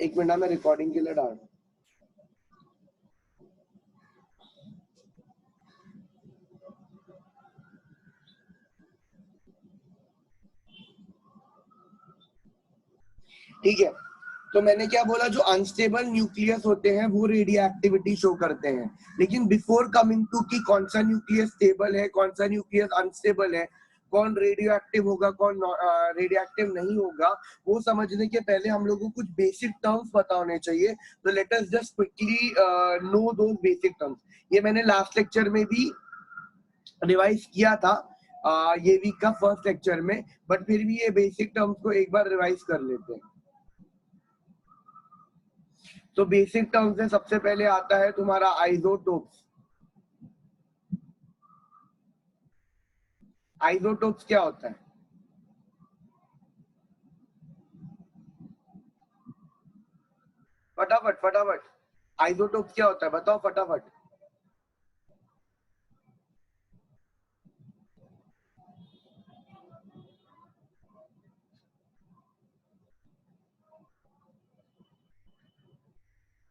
एक मिनट में रिकॉर्डिंग के लिए डाल। ठीक है, तो मैंने क्या बोला, जो अनस्टेबल न्यूक्लियस होते हैं वो रेडियो एक्टिविटी शो करते हैं। लेकिन बिफोर कमिंग टू कि कौन सा न्यूक्लियस स्टेबल है, कौन सा न्यूक्लियस अनस्टेबल है, कौन रेडियो एक्टिव होगा, कौन रेडियो एक्टिव नहीं होगा, वो समझने के पहले हम लोगों को कुछ बेसिक टर्म्स पता होने चाहिए। तो let us just quickly no दोस बेसिक टर्म्स। ये मैंने लास्ट लेक्चर में भी रिवाइज किया था, ये वीक का फर्स्ट लेक्चर में, बट फिर भी ये बेसिक टर्म्स को एक बार रिवाइज कर लेते हैं। तो बेसिक टर्म्स में सबसे पहले आता है तुम्हारा आइसोटोप्स। आइसोटोप्स क्या होता है? फटाफट फटाफट, आइसोटोप्स क्या होता है बताओ फटाफट।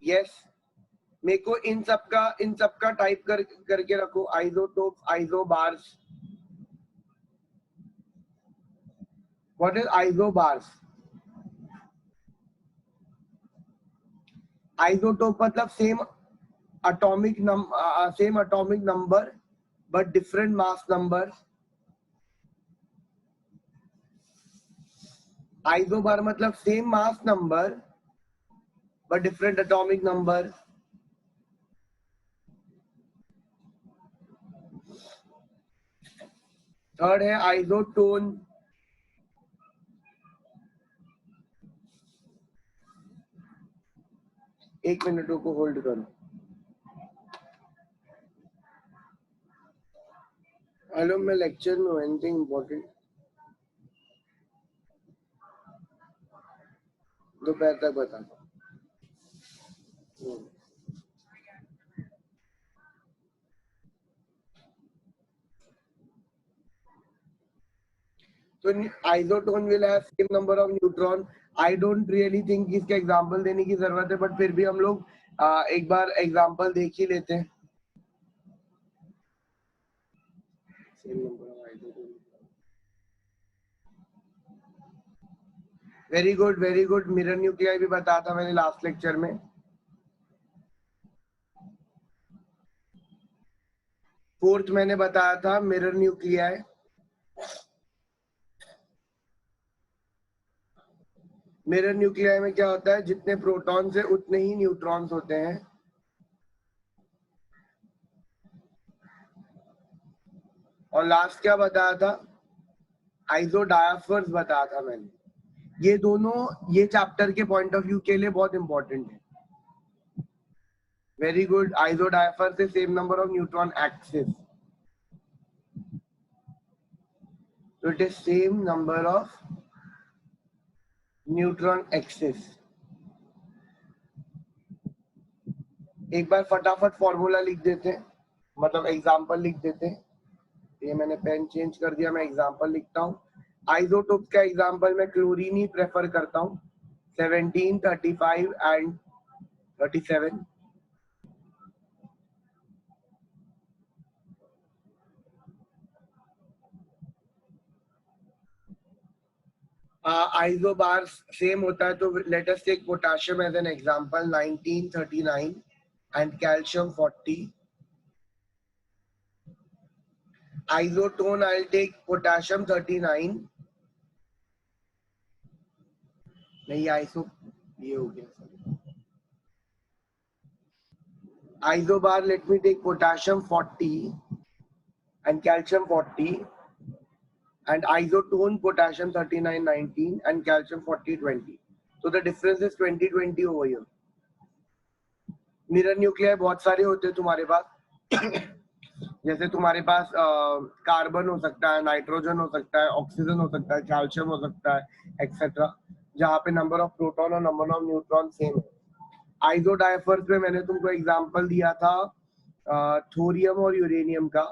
यस, मेरे को इन सब का टाइप करके रखो, isotopes, isobars. What is isobars? Isotope मतलब same atomic number but different mass number. Isobar मतलब same mass number but different atomic number. Third है आइसोटोन। एक मिनट को होल्ड करो। हेलो, मैं लेक्चर में हूँ, एनीथिंग इम्पोर्टेंट? दोपहर तक बता। तो isotone will have same number of neutron. I don't really think इसका एग्जांपल देने की जरूरत है, बट फिर भी हम लोग एक बार एग्जांपल देख ही लेते हैं। Very good very good. Mirror nuclei भी बताया था मैंने लास्ट लेक्चर में। फोर्थ मैंने बताया था मिरर न्यूक्लियाई। मिरर न्यूक्लियाई में क्या होता है, जितने प्रोटॉन्स है उतने ही न्यूट्रॉन्स होते हैं। और लास्ट क्या बताया था, आइसोडायफर्स बताया था मैंने। ये दोनों ये चैप्टर के पॉइंट ऑफ व्यू के लिए बहुत इंपॉर्टेंट है। Very good. आइसोडायफर से same number of neutron excess, तो it is same number of neutron excess. एक बार फटाफट फॉर्मूला लिख देते हैं, मतलब एग्जांपल लिख देते हैं। ये मैंने पेन चेंज कर दिया, मैं एग्जांपल लिखता हूँ। आइसोटोप्स का एग्जांपल मैं क्लोरीन ही प्रेफर करता हूँ, 17, 35 एंड 37। आइसोबार सेम होता है, तो let us take potassium as an example, 1939 and calcium 40। Isotone I will take potassium 39। नहीं आइसो, ये हो गया। Isobar let me take potassium 40 and calcium 40, and isotone potassium 39 19 and calcium 40 20. So the difference is 20 20 over here. Mirror nuclei बहुत सारे होते हैं तुम्हारे पास। जैसे तुम्हारे पास कार्बन हो सकता है, नाइट्रोजन हो सकता है, ऑक्सीजन हो सकता है, कैल्शियम हो सकता है, एक्सेट्रा, जहाँ पे नंबर ऑफ प्रोटॉन और नंबर ऑफ न्यूट्रॉन सेम है। आइसोडायफर्स में मैंने तुमको एग्जांपल दिया था थोरियम और यूरेनियम का।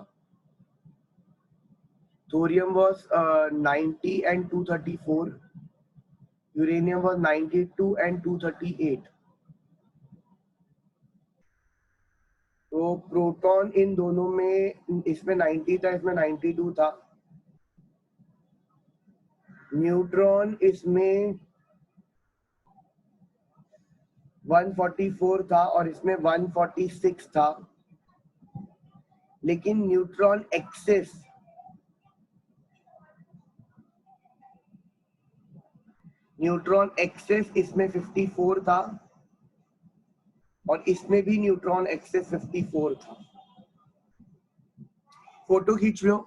Thorium was 90 and 234, uranium was 92 and 238। तो प्रोटॉन इन दोनों में, इसमें 90 था, इसमें 92 था। न्यूट्रॉन इसमें 144 था और इसमें 146 था। लेकिन न्यूट्रॉन एक्सेस इसमें 54 था और इसमें भी न्यूट्रॉन एक्सेस 54 था। फोटो खींच लो।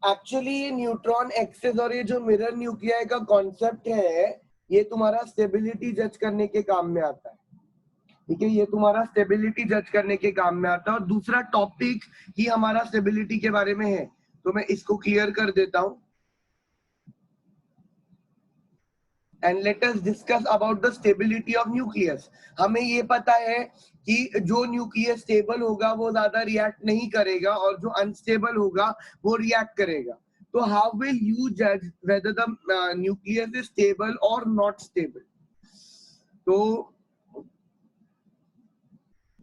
एक्चुअली ये न्यूट्रॉन एक्सेस और ये जो मिरर न्यूक्लियाई का कॉन्सेप्ट है, ये तुम्हारा स्टेबिलिटी जज करने के काम में आता है। ठीक है, ये तुम्हारा स्टेबिलिटी जज करने के काम में आता है। और दूसरा टॉपिक ही हमारा स्टेबिलिटी के बारे में है, तो मैं इसको क्लियर कर देता हूं। And let us discuss about the stability of nucleus. हमें ये पता है कि जो न्यूक्लियस स्टेबल होगा वो ज्यादा रिएक्ट नहीं करेगा और जो अनस्टेबल होगा वो रिएक्ट करेगा। तो हाउ विल यू जज weather the nucleus is stable और नॉट स्टेबल? तो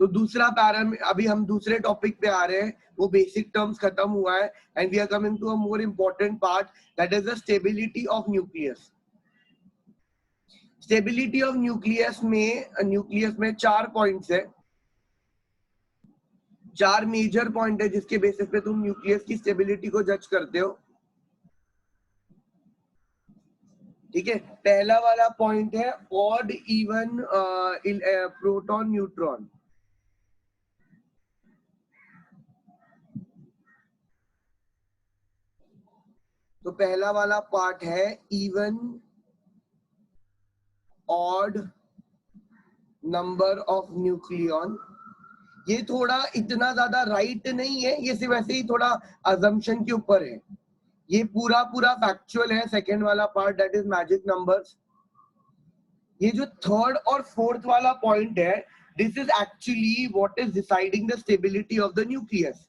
दूसरा पैरामीटर, अभी हम दूसरे टॉपिक पे आ रहे हैं, वो बेसिक टर्म्स खत्म हुआ है and we are coming to a more important part, that is the stability of nucleus. Stability of nucleus में 4 पॉइंट्स है, 4 मेजर पॉइंट है जिसके बेसिस पे तुम न्यूक्लियस की स्टेबिलिटी को जज करते हो। ठीक है, पहला वाला पॉइंट है ऑड इवन प्रोटॉन न्यूट्रॉन। तो पहला वाला पार्ट है even odd number of nucleon. ये थोड़ा इतना ज्यादा राइट नहीं है, ये सिर्फ ऐसे ही थोड़ा अजम्पशन के ऊपर है। ये पूरा फैक्चुअल है सेकंड वाला part, that is magic numbers. ये जो थर्ड और फोर्थ वाला पॉइंट है, this is actually what is deciding the stability of the nucleus.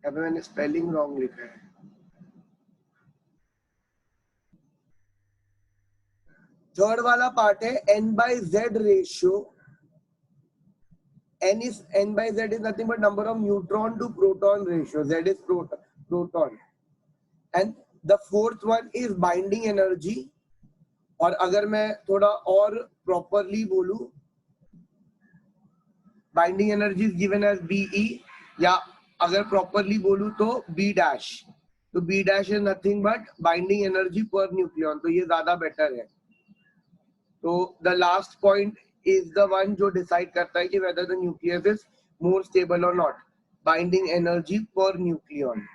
अभी मैंने स्पेलिंग रॉन्ग लिखा है। थर्ड वाला पार्ट है n/z ratio. n/z is nothing but number of neutron to proton ratio. Z is proton. And the fourth one is binding energy. और अगर मैं थोड़ा और प्रॉपरली बोलूं, binding energy is given as Be, या अगर प्रॉपरली बोलूं तो B डैश। तो B dash is nothing but binding energy per nucleon, तो ये ज्यादा बेटर है। तो the last point is the one जो डिसाइड करता है कि whether the nucleus is more stable और not, binding energy per nucleon.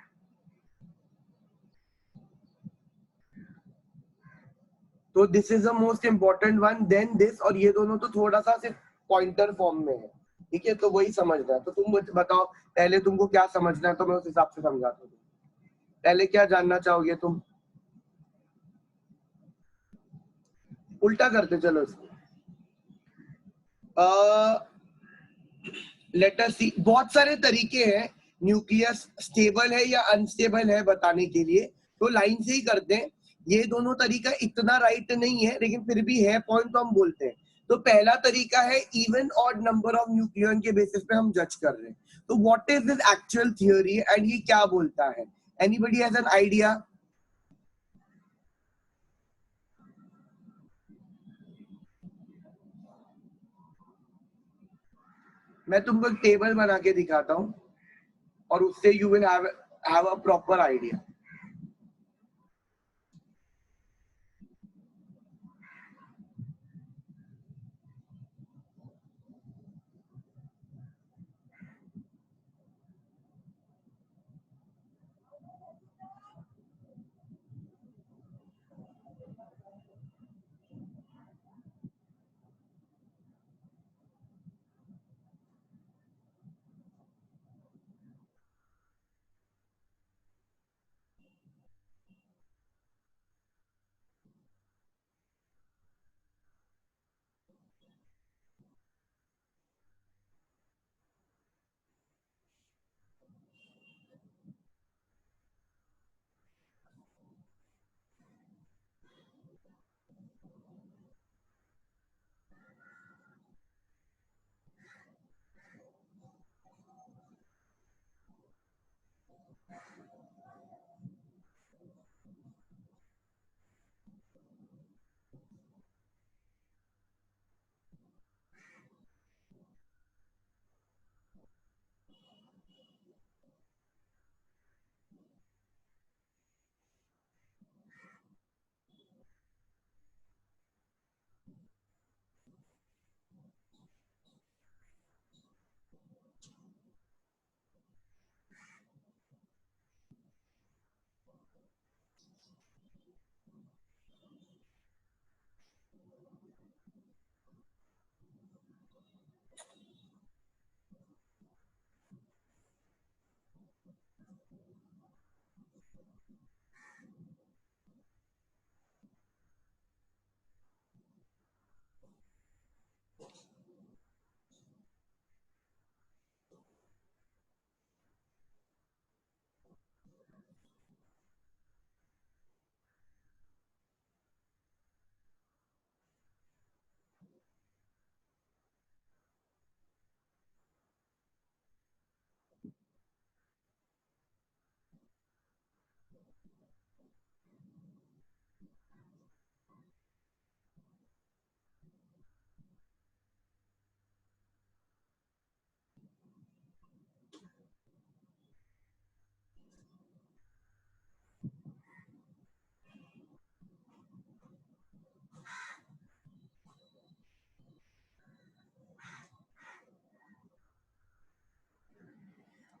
तो this is the most important one, then this. और ये दोनों तो थोड़ा सा सिर्फ पॉइंटर फॉर्म में है। ठीक है, तो वही समझना है। तो तुम बताओ पहले तुमको क्या समझना है, तो मैं उस हिसाब से समझाता हूँ। पहले क्या जानना चाहोगे तुम? उल्टा करते चलो इसको। लेट अस सी, बहुत सारे तरीके हैं न्यूक्लियस स्टेबल है या अनस्टेबल है बताने के लिए, तो लाइन से ही करते हैं। ये दोनों तरीका इतना राइट नहीं है, लेकिन फिर भी है पॉइंट, तो हम बोलते हैं। तो पहला तरीका है even odd number of nucleon के बेसिस पे हम जज कर रहे हैं। तो what is this actual theory and ये क्या बोलता है? Anybody has an idea? मैं तुमको एक टेबल बना के दिखाता हूँ और उससे you will have a proper idea.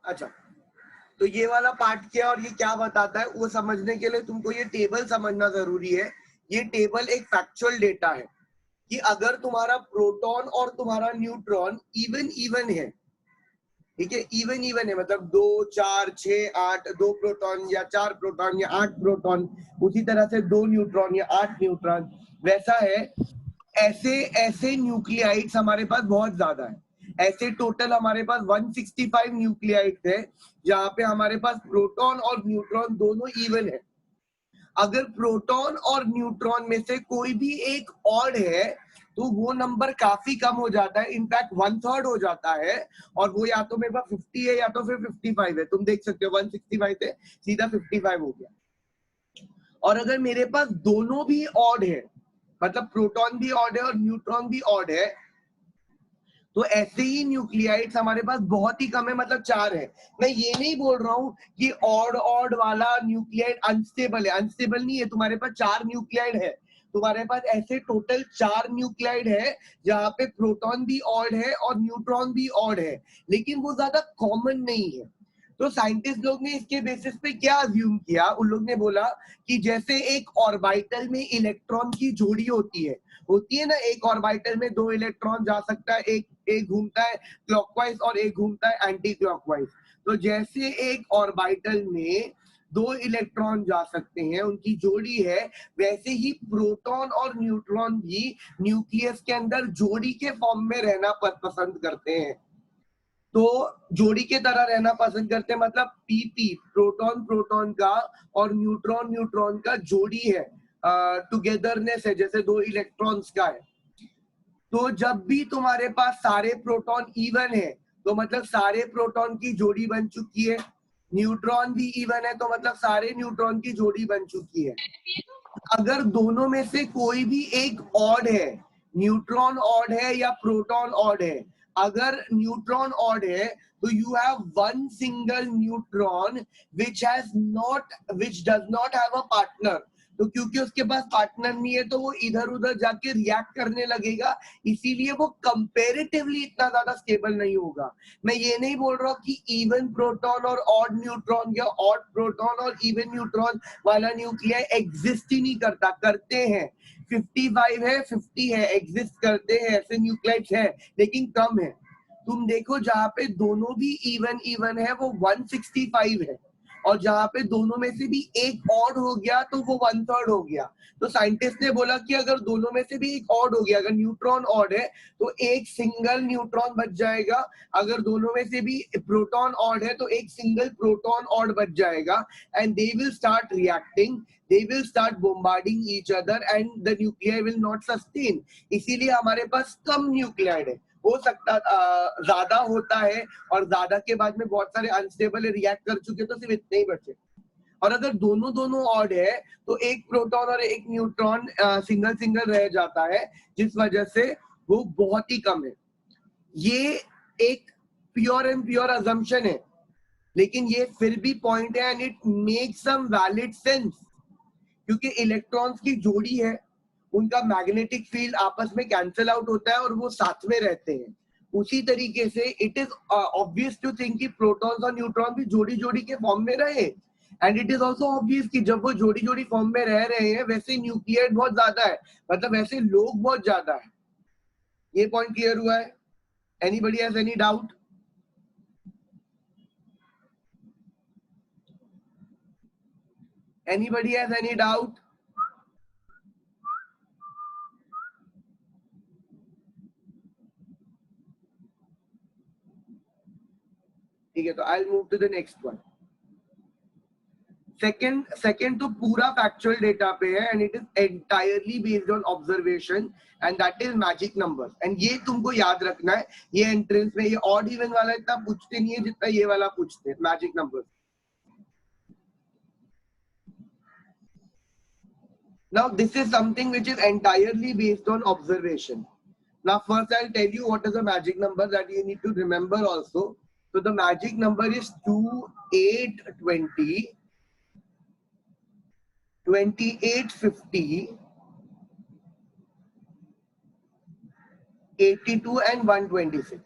अच्छा, तो ये वाला पार्ट क्या और ये क्या बताता है वो समझने के लिए तुमको ये टेबल समझना जरूरी है। ये टेबल एक फैक्चुअल डेटा है कि अगर तुम्हारा प्रोटॉन और तुम्हारा न्यूट्रॉन इवन इवन है, ठीक है, इवन इवन है मतलब 2 4 6 8, 2 प्रोटॉन या 4 प्रोटॉन या 8 प्रोटॉन, उसी तरह से 2 न्यूट्रॉन या 8 न्यूट्रॉन, वैसा है। ऐसे ऐसे न्यूक्लियाइड्स हमारे पास बहुत ज्यादा है। ऐसे टोटल हमारे पास 165 न्यूक्लियाइड्स है जहां पे हमारे पास प्रोटॉन और न्यूट्रॉन दोनों इवन है। अगर प्रोटॉन और न्यूट्रॉन में से कोई भी एक ऑड है तो वो नंबर काफी कम हो जाता है, इनफैक्ट 1/3 हो जाता है, और वो या तो मेरे पास 50 है या तो फिर 55 है। तुम देख सकते हो 165 से सीधा 55 हो गया। और अगर मेरे पास दोनों भी ऑड है, मतलब प्रोटॉन भी ऑड है और न्यूट्रॉन भी ऑड है, तो ऐसे ही न्यूक्लियाइड्स हमारे पास बहुत ही कम है, मतलब 4 है। मैं ये नहीं बोल रहा हूँ कि ऑड ऑड वाला न्यूक्लियाइड अनस्टेबल है, अनस्टेबल नहीं है। तुम्हारे पास 4 न्यूक्लियाइड है, तुम्हारे पास ऐसे टोटल 4 न्यूक्लियाइड है जहां पे प्रोटॉन भी ऑड है और न्यूट्रॉन भी ऑड है, लेकिन वो ज्यादा कॉमन नहीं है। तो साइंटिस्ट लोग ने इसके बेसिस पे क्या अज्यूम किया, उन लोग ने बोला कि जैसे एक ऑर्बिटल में इलेक्ट्रॉन की जोड़ी होती है ना, एक ऑर्बिटल में 2 इलेक्ट्रॉन जा सकता है, एक घूमता है क्लॉकवाइज और एक घूमता है एंटी क्लॉकवाइज। तो जैसे एक ऑर्बिटल में 2 इलेक्ट्रॉन जा सकते हैं, उनकी जोड़ी है, वैसे ही प्रोटॉन और न्यूट्रॉन भी न्यूक्लियस के अंदर जोड़ी के फॉर्म में रहना पसंद करते हैं। तो जोड़ी के तरह रहना पसंद करते हैं, मतलब पीपी प्रोटॉन प्रोटॉन का और न्यूट्रॉन न्यूट्रॉन का जोड़ी है, टुगेदरनेस है, जैसे 2 इलेक्ट्रॉन्स का है। तो जब भी तुम्हारे पास सारे प्रोटॉन इवन है तो मतलब सारे प्रोटॉन की जोड़ी बन चुकी है, न्यूट्रॉन भी इवन है तो मतलब सारे न्यूट्रॉन की जोड़ी बन चुकी है। अगर दोनों में से कोई भी एक ऑड है, न्यूट्रॉन ऑड है या प्रोटॉन ऑड है, अगर न्यूट्रॉन ऑड है तो you have one single neutron which does not have a partner। तो क्योंकि उसके पास पार्टनर नहीं है तो वो इधर उधर जाके रिएक्ट करने लगेगा, इसीलिए वो कंपैरेटिवली इतना ज्यादा स्टेबल नहीं होगा। मैं ये नहीं बोल रहा हूँ कि इवन प्रोटॉन और ऑड न्यूट्रॉन या ऑड प्रोटॉन और इवन न्यूट्रॉन वाला न्यूक्लियाई एग्जिस्ट ही नहीं करता, करते हैं। 55 है, 50 है, एग्जिस्ट करते हैं, ऐसे न्यूक्लियाइड्स है, लेकिन कम है। तुम देखो जहां पे दोनों भी इवन इवन है वो 165 है, और जहां पे दोनों में से भी एक ऑड हो गया तो वो 1/3 हो गया। तो साइंटिस्ट ने बोला कि अगर दोनों में से भी एक ऑड हो गया, अगर न्यूट्रॉन ऑड है तो एक सिंगल न्यूट्रॉन बच जाएगा, अगर दोनों में से भी प्रोटॉन ऑड है तो एक सिंगल प्रोटॉन ऑड बच जाएगा, and they will start reacting, they will start bombarding each other and the nuclei will not sustain। इसीलिए हमारे पास कम न्यूक्लियाइड है। हो सकता ज्यादा होता है और ज्यादा के बाद में बहुत सारे अनस्टेबल रिएक्ट कर चुके तो सिर्फ इतने ही बचे। और अगर दोनों दोनों ऑड है तो एक प्रोटॉन और एक न्यूट्रॉन सिंगल सिंगल रह जाता है, जिस वजह से वो बहुत ही कम है। ये एक प्योर एंड प्योर अजम्पशन है, लेकिन ये फिर भी पॉइंट है and it makes some valid sense, क्योंकि इलेक्ट्रॉन्स की जोड़ी है, उनका मैग्नेटिक फील्ड आपस में कैंसिल आउट होता है और वो साथ में रहते हैं। उसी तरीके से it is obvious to think कि प्रोटॉन्स और न्यूट्रॉन भी जोड़ी जोड़ी के फॉर्म में रहे, and it is also obvious कि जब वो जोड़ी जोड़ी फॉर्म में रह रहे हैं वैसे न्यूक्लियर बहुत ज्यादा है, मतलब वैसे लोग बहुत ज्यादा है। ये पॉइंट क्लियर हुआ है? Anybody has any doubt? Anybody has any doubt? ठीक है, तो I will move to the next one. Second तो पूरा फैक्चुअल डेटा पे है and it is entirely based on observation, and that is magic numbers. And ये तुमको याद रखना है, ये एंट्रेंस में ये ऑड इवन वाला इतना पूछते नहीं है जितना ये वाला पूछते हैं, magic numbers. Now this is something which is entirely based on observation. Now first I'll tell you what is a magic number that you need to remember also. So the magic number is 2, 8, 20, 28, 50, 82 and 126.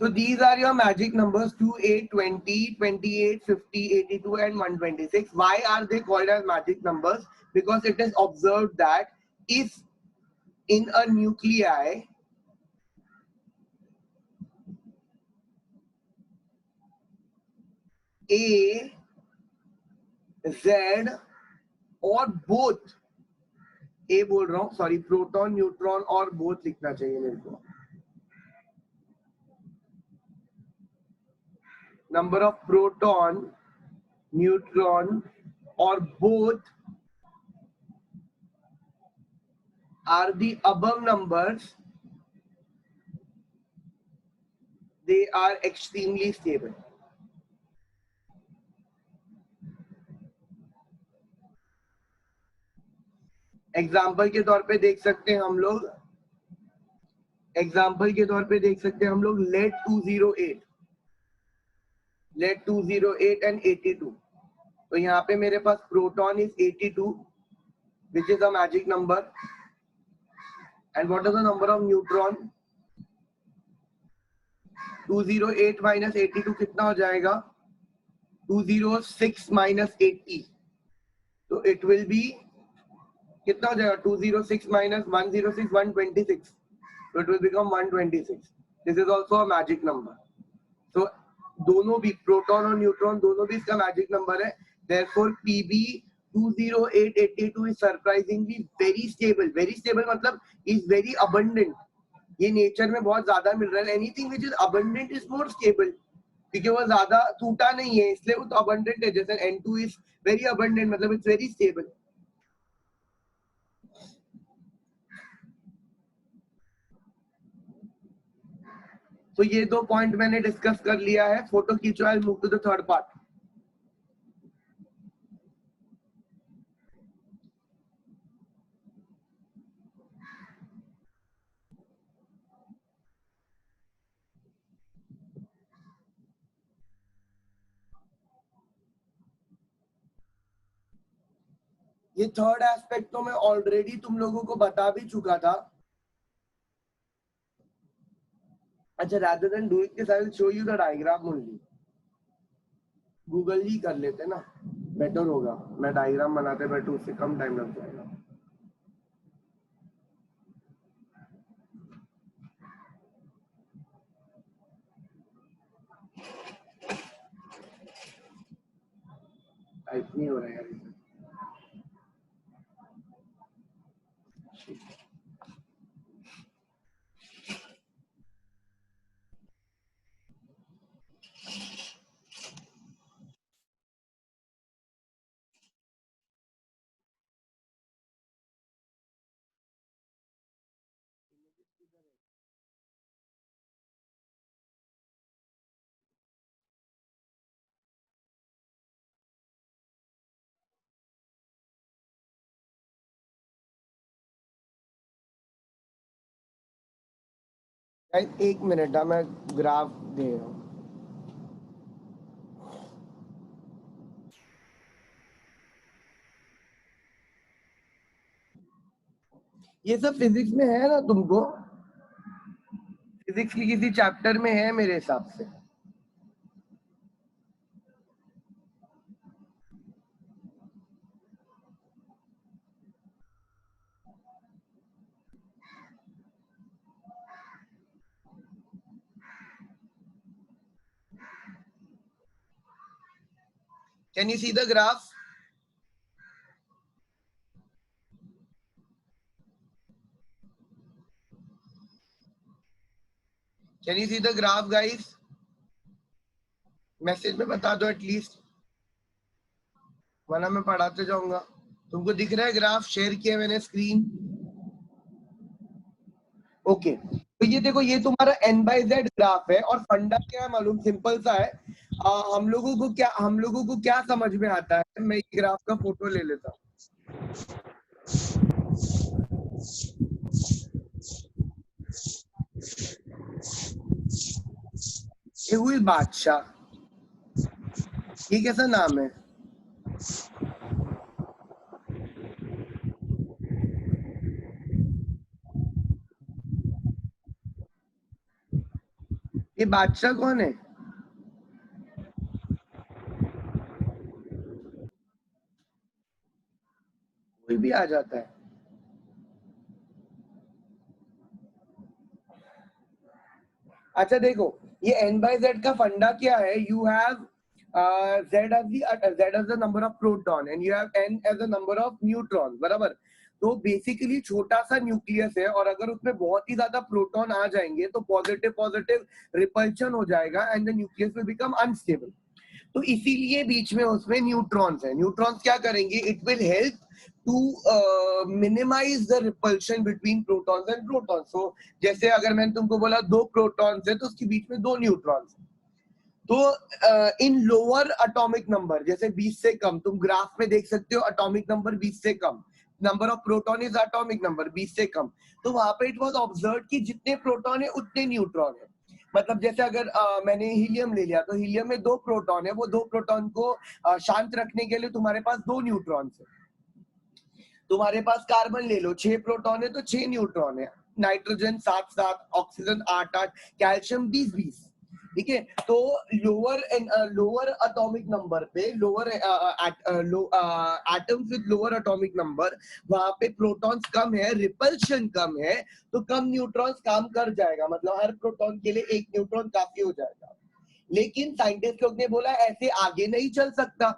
So these are your magic numbers 2, 8, 20, 28, 50, 82 and 126. Why are they called as magic numbers? Because it is observed that if in a nuclei A, Z और both, A बोल रहा हूँ, sorry, proton neutron और both लिखना चाहिए मेरे को. Number of proton, neutron or both are the above numbers, they are extremely stable. Example के तौर पे देख सकते हैं हम लोग, लेड 208, लेड 208 एंड 82. तो यहाँ पे मेरे पास proton is 82 which is a magic number, and what is the number of neutron? 208 minus 82 कितना हो जाएगा? 206 minus 80, तो it will be कितना हो जाएगा? 206 minus 106, 126, so it will become 126. This is also a magic number. So दोनों भी proton और न्यूट्रॉन दोनों भी इसका मैजिक नंबर है. Therefore PB 20882 is surprisingly very stable. Very stable मतलब is very abundant. ये नेचर में बहुत ज्यादा मिल रहा है. Anything which is abundant is more stable, क्योंकि वो ज्यादा टूटा नहीं है इसलिए वो तो abundant है. जैसे N2 is very abundant मतलब it's very stable. तो ये दो पॉइंट मैंने डिस्कस कर लिया है. फोटो खींचो, I will move to the third part. ये थर्ड एस्पेक्ट तो मैं ऑलरेडी तुम लोगों को बता भी चुका था. अच्छा, rather than doing this, I will show you the diagram only. Google ही कर लेते ना, बेटर होगा. मैं डायग्राम बनाते बैठूं उससे कम टाइम लग जाएगा. टाइप नहीं हो रहा है यार. एक मिनट, मैं ग्राफ दे रहा हूँ. ये सब फिजिक्स में है ना तुमको? फिजिक्स की किसी चैप्टर में है मेरे हिसाब से. Can you see the graph? Can you see the graph, guys? Message में बता दो एटलीस्ट, वरना मैं पढ़ाते जाऊंगा. तुमको दिख रहा है ग्राफ? शेयर किया मैंने स्क्रीन. ओके, तो ये देखो, ये तुम्हारा n/z ग्राफ है और फंडा क्या है मालूम? सिंपल सा है. हम लोगों को क्या समझ में आता है? मैं ये ग्राफ का फोटो ले लेता हूँ. ये हुई बादशाह, ये कैसा नाम है? ये बादशाह कौन है? कोई भी आ जाता है। अच्छा देखो, ये n by z का फंडा क्या है? You have z as the number of proton and you have n as the number of neutron, बराबर? तो बेसिकली छोटा सा न्यूक्लियस है और अगर उसमें बहुत ही ज्यादा प्रोटॉन आ जाएंगे तो पॉजिटिव पॉजिटिव रिपल्शन हो जाएगा and the nucleus will become unstable. तो इसीलिए बीच में उसमें न्यूट्रॉन्स है। न्यूट्रॉन्स क्या करेंगे? It will help to minimize the repulsion between protons and protons. So जैसे अगर मैंने तुमको बोला दो प्रोटॉन्स है तो उसके बीच में दो न्यूट्रॉन्स है। तो इन लोअर एटॉमिक नंबर, जैसे 20 से कम, तुम ग्राफ में देख सकते हो एटॉमिक नंबर 20 से कम, number of proton is atomic number 20 से कम, तो वहां पे इट वाज ऑब्जर्व्ड कि जितने प्रोटॉन है उतने न्यूट्रॉन है। मतलब जैसे अगर मैंने हीलियम ले लिया तो हीलियम में दो प्रोटॉन है, वो दो प्रोटॉन को शांत रखने के लिए तुम्हारे पास दो न्यूट्रॉन है। तुम्हारे पास कार्बन ले लो, 6 प्रोटॉन है तो 6 न्यूट्रॉन है। Nitrogen 7-7, oxygen 8-8, calcium 20-20। ठीक है, तो लोअर एटॉमिक नंबर पे, lower atoms with lower atomic number, वहां पे प्रोटॉन्स कम है, रिपल्शन कम है, तो कम न्यूट्रॉन्स काम कर जाएगा। मतलब हर प्रोटॉन के लिए एक न्यूट्रॉन काफी हो जाएगा। लेकिन साइंटिस्ट लोग ने बोला ऐसे आगे नहीं चल सकता,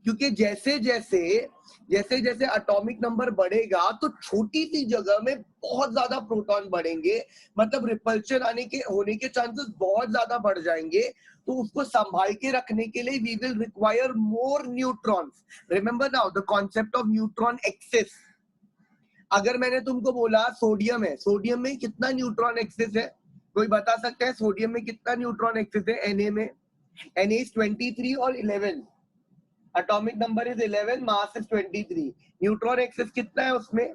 क्योंकि जैसे जैसे जैसे जैसे एटॉमिक नंबर बढ़ेगा तो छोटी सी जगह में बहुत ज्यादा प्रोटॉन बढ़ेंगे, मतलब रिपल्शन आने के होने के चांसेस बहुत ज्यादा बढ़ जाएंगे। तो उसको संभाल के रखने के लिए we will require more neutrons. Remember now the concept of neutron excess. अगर मैंने तुमको बोला सोडियम है, सोडियम में कितना न्यूट्रॉन एक्सेस है? कोई बता सकता है सोडियम में कितना न्यूट्रॉन एक्सेस है? Na में Na is 23 और 11, atomic number is 11, mass is 23। Neutron excess कितना है उसमें?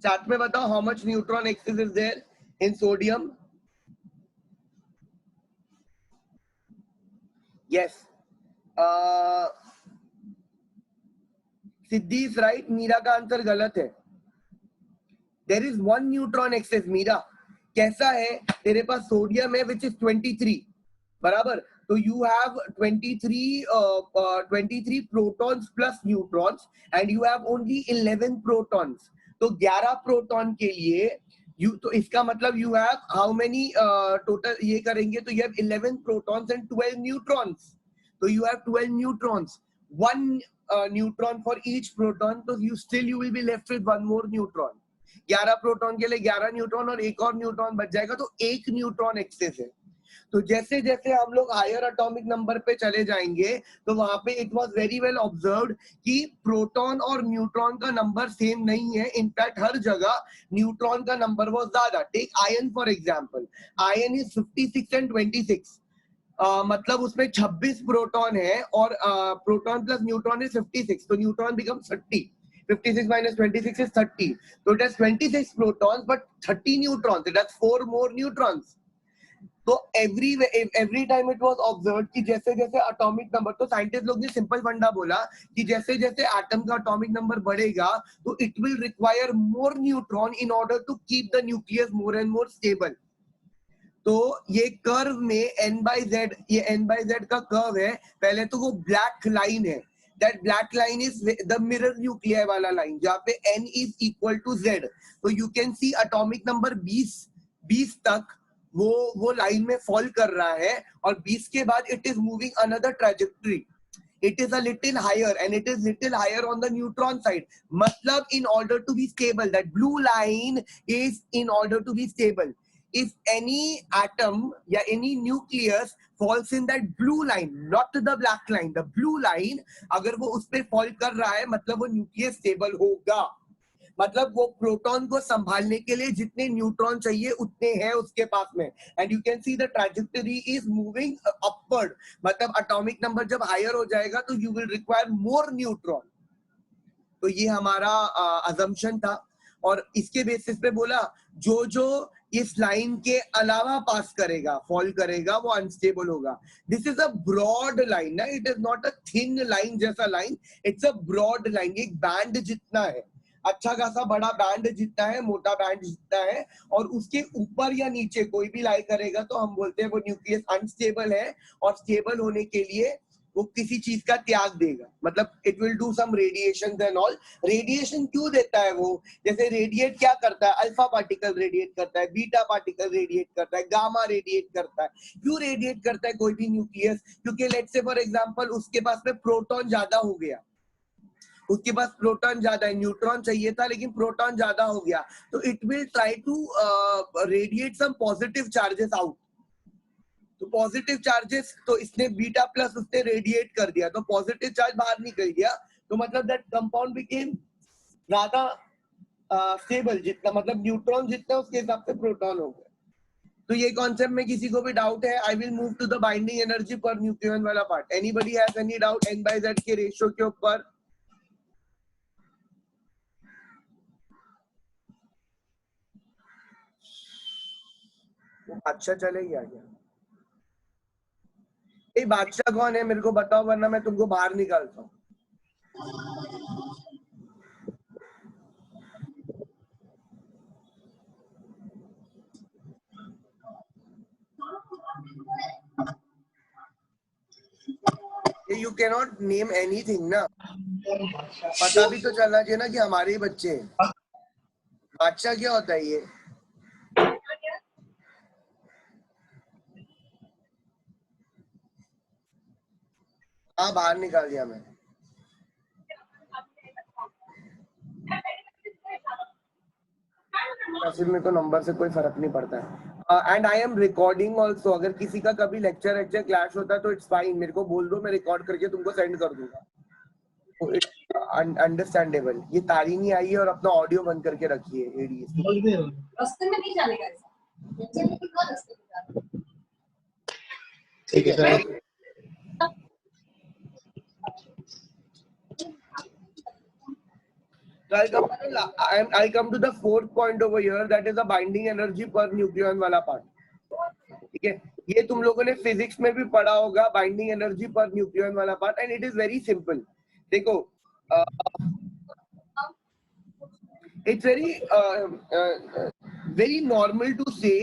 चार्ट में बताओ, how much neutron excess is there in sodium? Yes, Siddhi is right, Meera का आंसर गलत है। There is 1 neutron excess Meera. कैसा है? तेरे पास सोडियम है विच इज 23, बराबर? तो you have 23 protons plus neutrons and you have only 11 protons. तो 11 प्रोटॉन के लिए तो इसका मतलब you have how many total, ये करेंगे तो you have 11 protons and 12 neutrons. तो you have 12 neutrons, 1 neutron for each proton, तो you will be left with 1 more neutron. 11 proton के लिए 11 न्यूट्रॉन और एक और न्यूट्रॉन बच जाएगा, तो 1 न्यूट्रॉन एक्सेस है। तो जैसे जैसे हम लोग हायर एटॉमिक नंबर पे चले जाएंगे तो वहां पे it was very well observed कि प्रोटॉन और न्यूट्रॉन का नंबर सेम नहीं है। इनफैक्ट हर जगह न्यूट्रॉन का नंबर बहुत ज्यादा। Take iron for example, iron is 56 and 26, मतलब उसमें 26 प्रोटॉन है और प्रोटॉन प्लस न्यूट्रॉन इज 56, तो neutron becomes 30। 56 minus 26 is 30, so it has 26 protons but 30 neutrons, it has 4 more neutrons। तो every time it was observed कि जैसे जैसे atomic number, तो साइंटिस्ट लोग ने सिंपल फंडा बोला कि जैसे जैसे एटम का एटॉमिक नंबर बढ़ेगा तो it will require more neutron in order to keep the nucleus more and more stable. तो ये कर्व में n by z, ये n by z का कर्व है। पहले तो वो ब्लैक लाइन है, that black line is the mirror nuclear वाला लाइन, जहाँ पे n is equal to z। तो you can see atomic number 20 तक वो लाइन में फॉल कर रहा है और 20 के बाद it is moving another trajectory, it is a little higher and it is little higher on the neutron side। matlab in order to be stable, that blue line is in order to be stable। if any atom या any nucleus falls in that blue line, not the black line, the blue line, अगर वो उस पे fall कर रहा है मतलब वो nucleus stable होगा। मतलब वो प्रोटॉन को संभालने के लिए जितने न्यूट्रॉन चाहिए उतने हैं उसके पास में, and you can see the trajectory is moving upward. मतलब एटॉमिक नंबर जब हायर हो जाएगा तो you will require more neutron. तो ये हमारा अजम्पशन था और इसके बेसिस पे बोला जो जो इस लाइन के अलावा पास करेगा, फॉल करेगा, वो अनस्टेबल होगा। This is a broad line ना, it is not a thin line जैसा line, it's a broad line, एक बैंड जितना है। अच्छा खासा बड़ा बैंड जितना है, मोटा बैंड जितना है, और उसके ऊपर या नीचे कोई भी लाई करेगा तो हम बोलते हैं वो न्यूक्लियस अनस्टेबल है, और स्टेबल होने के लिए वो किसी चीज का त्याग देगा, मतलब it will do some radiation and all. Radiation क्यों देता है वो? जैसे रेडिएट क्या करता है? अल्फा पार्टिकल रेडिएट करता है, बीटा पार्टिकल रेडिएट करता है, गामा रेडिएट करता है। क्यों रेडिएट करता है कोई भी न्यूक्लियस? क्योंकि लेट्स से फॉर एग्जांपल उसके पास में प्रोटॉन ज्यादा हो गया, उसके पास प्रोटॉन ज्यादा है, न्यूट्रॉन चाहिए था लेकिन प्रोटॉन ज्यादा हो गया, तो it will try to radiate some positive charges out. तो पॉजिटिव चार्जेस, तो इसने बीटा प्लस उसने रेडिएट कर दिया, तो पॉजिटिव चार्ज बाहर निकल गया, तो मतलब दैट कंपाउंड बिकेम ज्यादा स्टेबल, जितना मतलब न्यूट्रॉन जितना उसके हिसाब से प्रोटॉन हो गया। तो ये कॉन्सेप्ट में किसी को भी डाउट है? I will move to the binding energy per nucleon वाला part. Anybody has any doubt N/Z के रेशियो के ऊपर? अच्छा चलेगा क्या? ये बादशाह कौन है मेरे को बताओ, वरना मैं तुमको बाहर निकालता हूँ। यू कैनॉट नेम एनीथिंग ना, पता भी तो चलना चाहिए ना कि हमारे ही बच्चे हैं। बादशाह क्या होता है ये? हाँ, बाहर निकाल दिया मैं। फिर मेरे को नंबर से कोई फर्क नहीं पड़ता है। And I am recording also, अगर किसी का कभी लेक्चर क्लैश होता है तो इट्स फाइन, मेरे को बोल दो, मैं रिकॉर्ड करके तुमको सेंड कर दूंगा। अंडरस्टैंडेबल। ये तारी नहीं आई है और अपना ऑडियो बंद करके रखिए एडीएस। रास्ते में नहीं जाने का, ठीक है sir. So I'll come to the fourth point over here, that is the binding energy per nucleon वाला part. ठीक है, ये तुम लोगों ने फिजिक्स में भी पढ़ा होगा, बाइंडिंग एनर्जी पर न्यूक्लियन वाला part, and it is very simple. देखो, इट्स वेरी नॉर्मल टू से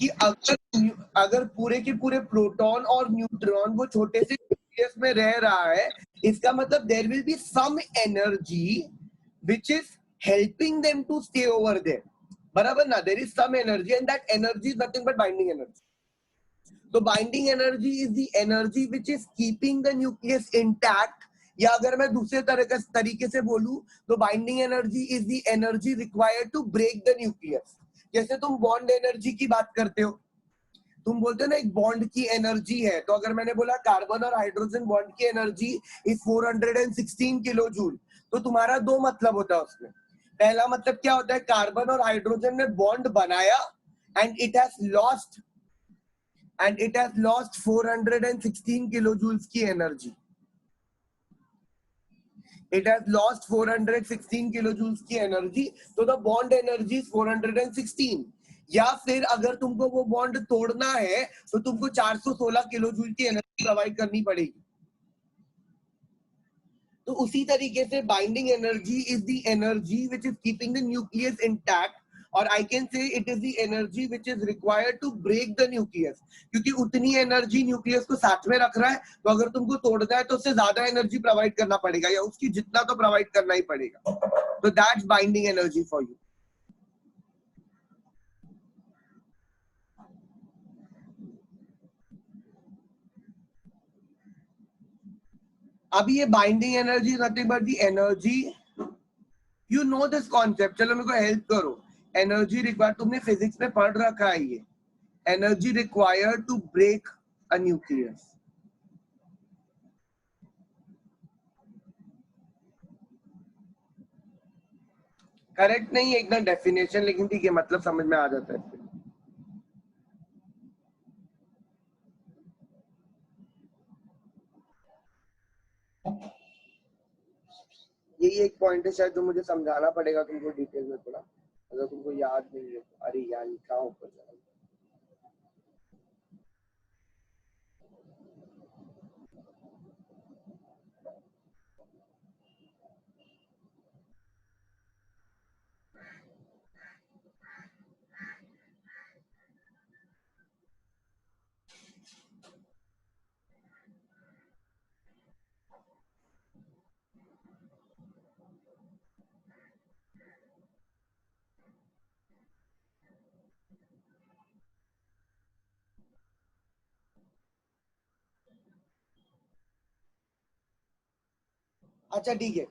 कि अगर पूरे के पूरे प्रोटॉन और न्यूट्रॉन वो छोटे से न्यूक्लियस में रह रहा है, इसका मतलब there will be some energy which is helping them to stay over there, बराबर ना? there is some energy and that energy is nothing but binding energy. So binding energy is the energy which is keeping the nucleus intact, या अगर मैं दूसरे तरीके से बोलूं तो binding energy is the energy required to break the nucleus. जैसे तुम बॉन्ड एनर्जी की बात करते हो, तुम बोलते हो ना एक बॉन्ड की एनर्जी है, तो अगर मैंने बोला कार्बन और हाइड्रोजन बॉन्ड की एनर्जी इज 416 किलो जूल, तो तुम्हारा दो मतलब होता है उसमें। पहला मतलब क्या होता है? कार्बन और हाइड्रोजन ने बॉन्ड बनाया and it has lost 416 kilojoules की energy. It has lost 416 kilojoules की एनर्जी, तो द बॉन्ड एनर्जी 416। या फिर अगर तुमको वो बॉन्ड तोड़ना है तो तुमको 416 किलोजूल की एनर्जी प्रोवाइड करनी पड़ेगी। तो उसी तरीके से binding energy is the energy which is keeping the nucleus intact, और I can say it is the energy which is required to break the nucleus, क्योंकि उतनी एनर्जी न्यूक्लियस को साथ में रख रहा है, तो अगर तुमको तोड़ना है तो उससे ज्यादा एनर्जी प्रोवाइड करना पड़ेगा, या उसकी जितना तो प्रोवाइड करना ही पड़ेगा। तो that's binding energy for you. अभी ये binding energy nothing but the energy, you know this concept, चलो मेरे को हेल्प करो। एनर्जी रिक्वायर्ड, तुमने फिजिक्स में पढ़ रखा है ये, energy required to break a nucleus. Correct नहीं है एकदम डेफिनेशन, लेकिन ठीक है, मतलब समझ में आ जाता है। यही एक पॉइंट है शायद जो मुझे समझाना पड़ेगा तुमको डिटेल में थोड़ा, अगर तुमको याद नहीं है तो। अरे यार कहाँ ऊपर चला? अच्छा ठीक है,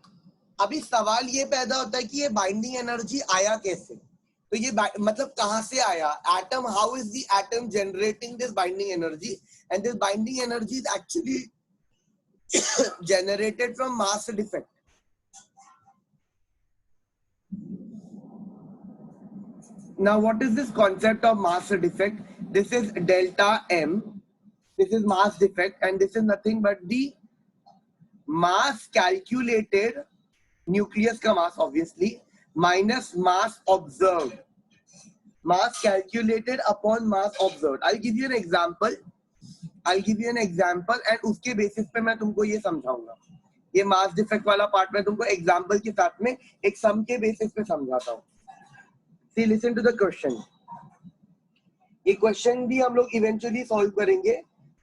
अभी सवाल ये पैदा होता है कि ये बाइंडिंग एनर्जी आया कैसे, तो ये मतलब कहां से आया, atom, how is the atom generating this binding energy, and this binding energy is actually generated from mass defect. Now what is this concept of mass defect? This is delta m, this is mass defect, and this is nothing but the mass calculated, nucleus ka mass obviously, minus mass observed, mass calculated upon mass observed. I'll give you an example, and उसके basis पे मैं तुमको ये समझाऊंगा, ये mass defect वाला part में तुमको एग्जांपल के साथ में एक सम के बेसिस पे समझाता हूँ. See, listen to the question. ये क्वेश्चन भी हम लोग इवेंचुअली सॉल्व करेंगे.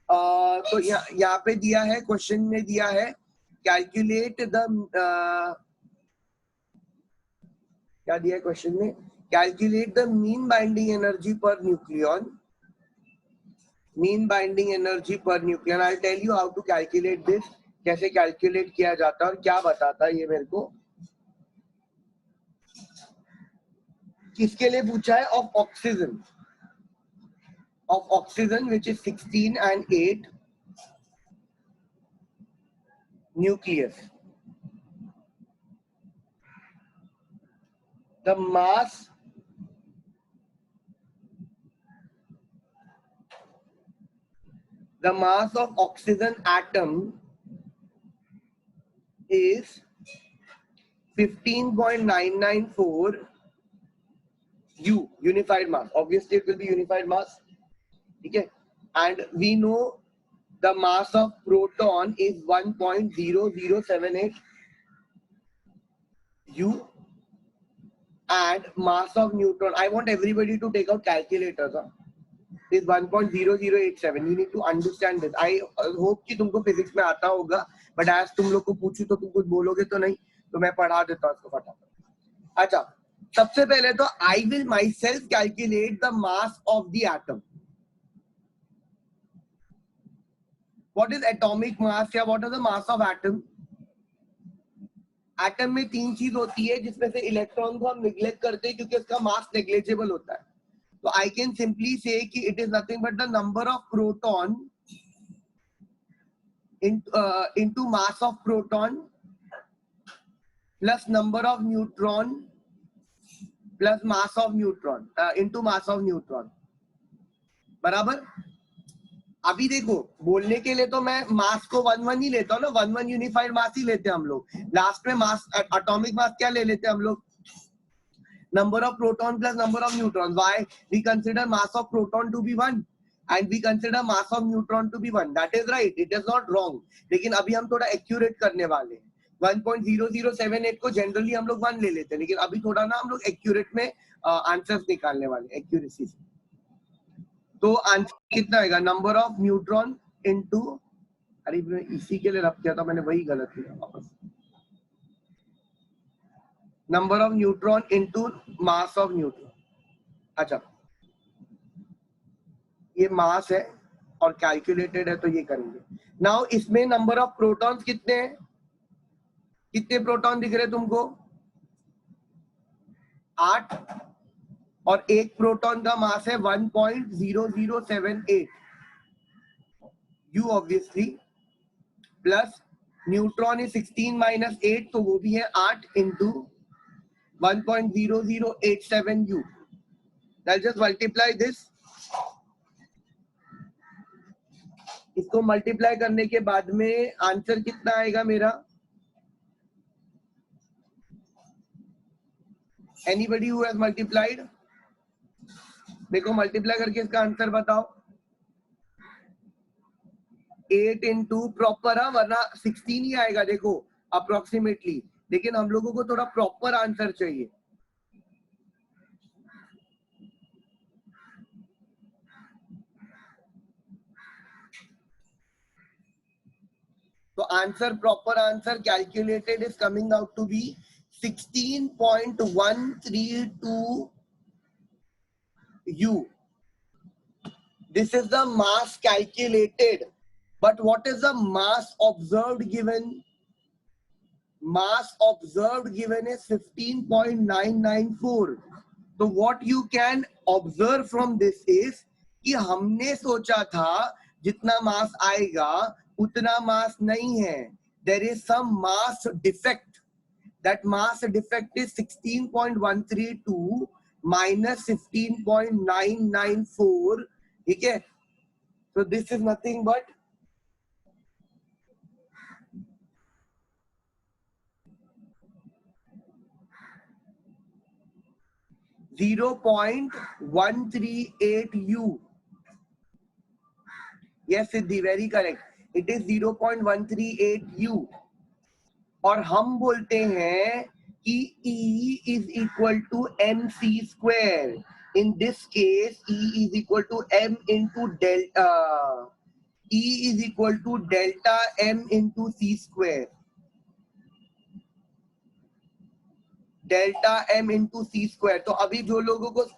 तो यहाँ पे दिया है, क्वेश्चन में दिया है कैलकुलेट द, क्या दिया है क्वेश्चन में, calculate the mean binding energy per nucleon, mean binding energy per nucleon. I tell you how to calculate this, कैसे कैलकुलेट किया जाता है और क्या बताता है ये मेरे को. किसके लिए पूछा है? Of oxygen, of oxygen which is 16 and 8 nucleus. The mass of oxygen atom is 15.994 U, unified mass. Obviously it will be unified mass. Okay, and we know the mass of proton is 1.0078 U, and mass of neutron, I want everybody to take out calculators, is 1.0087. You need to understand this. I hope कि तुमको physics में आता होगा, but as तुम लोग को पूछूं तो तुम कुछ बोलोगे तो नहीं, तो मैं पढ़ा देता हूँ इसको फटाफट. अच्छा, सबसे पहले तो I will myself calculate the mass of the atom. What is atomic mass या what is the mass of atom? Atom में तीन चीज होती है जिसमें से इलेक्ट्रॉन को हम निग्लेक्ट करते हैं क्योंकि उसका मास नेग्लिजिबल होता है. तो आई कैन सिंपली से कि it is nothing but the number of proton into mass of proton plus number of neutron plus mass of neutron into mass of neutron. बराबर. अभी देखो, बोलने के लिए तो मैं मास को 1 1 ही लेता हूँ ना, 1 1 यूनिफाइड मास ही लेते हैं हम लोग. लास्ट में मास, एटॉमिक मास क्या ले लेते हैं हम लोग? Number of proton plus number of neutron. Why? We consider mass of proton to be 1 and we consider mass of neutron to be 1. That is right, it is not wrong. लेकिन अभी हम थोड़ा एक्यूरेट करने वाले हैं. 1.0078 को generally हम लोग 1 ले लेते हैं, लेकिन अभी थोड़ा ना हम लोग एक्यूरेट में आंसर्स निकालने वाले, एक्यूरेसी से. तो आंसर कितना आएगा? नंबर ऑफ न्यूट्रॉन इनटू, अरे मैं इसी के लिए रख दिया था, मैंने वही गलत किया वापस. Number of neutron into mass of neutron. अच्छा, ये मास है और कैलकुलेटेड है तो ये करेंगे. नाउ इसमें नंबर ऑफ प्रोटॉन्स कितने हैं? कितने प्रोटॉन दिख रहे तुमको? 8. और एक प्रोटॉन का मास है 1.0078 U obviously, plus neutron is 16 minus 8 तो वो भी है 8 into 1.0087 U. I'll just multiply this. इसको मल्टीप्लाई करने के बाद में आंसर कितना आएगा मेरा? Anybody who has multiplied? मेरे को मल्टीप्लाई करके इसका आंसर बताओ. 8 into प्रॉपर, वरना 16 ही आएगा देखो अप्रोक्सीमेटली, लेकिन हम लोगों को थोड़ा प्रॉपर आंसर चाहिए. तो answer, proper answer calculated is coming out to be 16.132 U. This is the mass calculated, but what is the mass observed given? mass observed given is 15.994. तो what you can observe from this is कि हमने सोचा था जितना मास आएगा उतना मास नहीं है. There is some mass defect. That mass defect is 16.132 minus 15.994. ठीक है. So this is nothing but 0.138 U. Yes, Siddhi, very correct. It is 0.138 U. और हम बोलते हैं कि E is equal to mc square. In this case, E is equal to m into delta. E is equal to delta m into c square. Delta M into C square. तो अभी जो लोग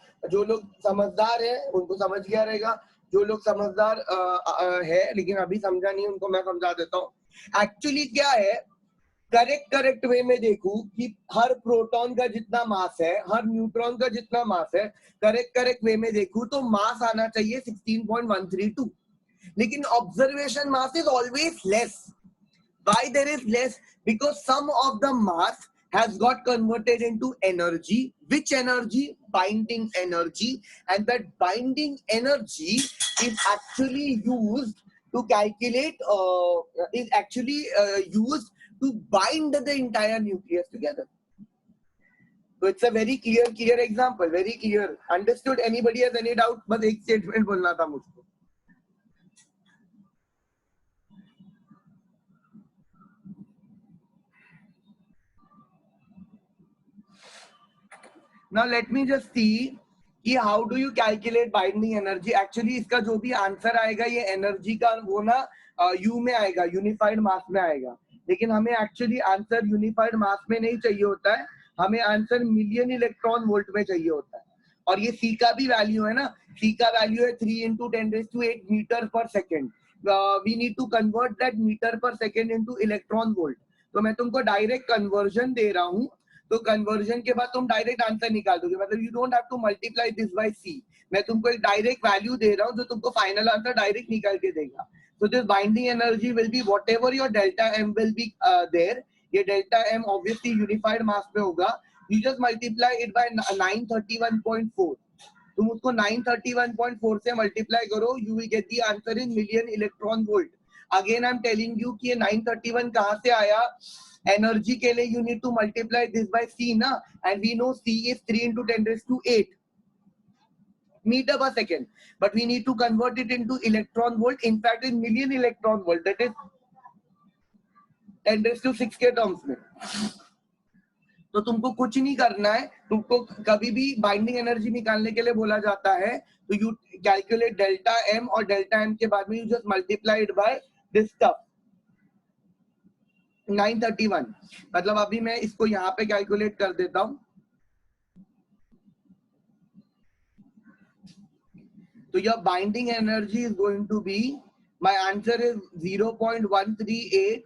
समझदार है उनको समझ गया रहेगा. जो लोग समझदार है लेकिन अभी समझा नहीं उनको मैं समझा देता हूँ. एक्चुअली क्या है, करेक्ट वे में देखूं कि हर प्रोटॉन का जितना मास है, हर न्यूट्रॉन का जितना मास है, करेक्ट वे में देखूं तो मास आना चाहिए 16.132. लेकिन observation mass is always less. Why there is less? Because some of the mass has got converted into energy. Which energy? Binding energy. And that binding energy is actually used to calculate, used to bind the entire nucleus together. So it's a very clear example, very clear. Understood? Anybody has any doubt? बस एक statement बोलना था मुझको. Now let me just see कि how do you calculate binding energy. Actually इसका जो भी answer आएगा ये एनर्जी का वो ना U में आएगा, यूनिफाइड मास में आएगा. लेकिन हमें एक्चुअली आंसर यूनिफाइड मास में नहीं चाहिए होता है, हमें आंसर मिलियन इलेक्ट्रॉन वोल्ट में चाहिए होता है. और ये C का भी वैल्यू है ना, C का वैल्यू है 3 into 10⁸ meter per second. We need to convert that meter per second into electron volt. तो मैं तुमको डायरेक्ट कन्वर्जन दे रहा हूँ. तो कन्वर्जन के बाद तुम डायरेक्ट आंसर निकाल दोगे. मतलब you don't have to multiply this by C. मैं तुमको एक डायरेक्ट वैल्यू दे रहा हूँ जो तुमको फाइनल आंसर डायरेक्ट निकाल के देगा. So this binding energy will be whatever your delta m will be there. ये delta m obviously unified mass पे होगा. You just multiply it by 931.4. तुम उसको 931.4 से multiply करो. You will get the answer in million electron volt. Again I'm telling you कि ये 931 कहाँ से आया? Energy के लिए you need to multiply this by C ना, and we know C is 3 into 10⁸ meter per second, but we need to convert it into electron volt. In fact, in million electron volt, that is 10⁶ के terms में. तो तुमको कुछ नहीं करना है. तुमको कभी भी बाइंडिंग एनर्जी निकालने के लिए बोला जाता है तो यू कैलकुलेट डेल्टा एम, और डेल्टा एम के बाद में you just multiply it by this stuff 931. मतलब अभी मैं इसको यहाँ पे कैलकुलेट कर देता हूँ. So your binding energy is going to be, my answer is 0.138.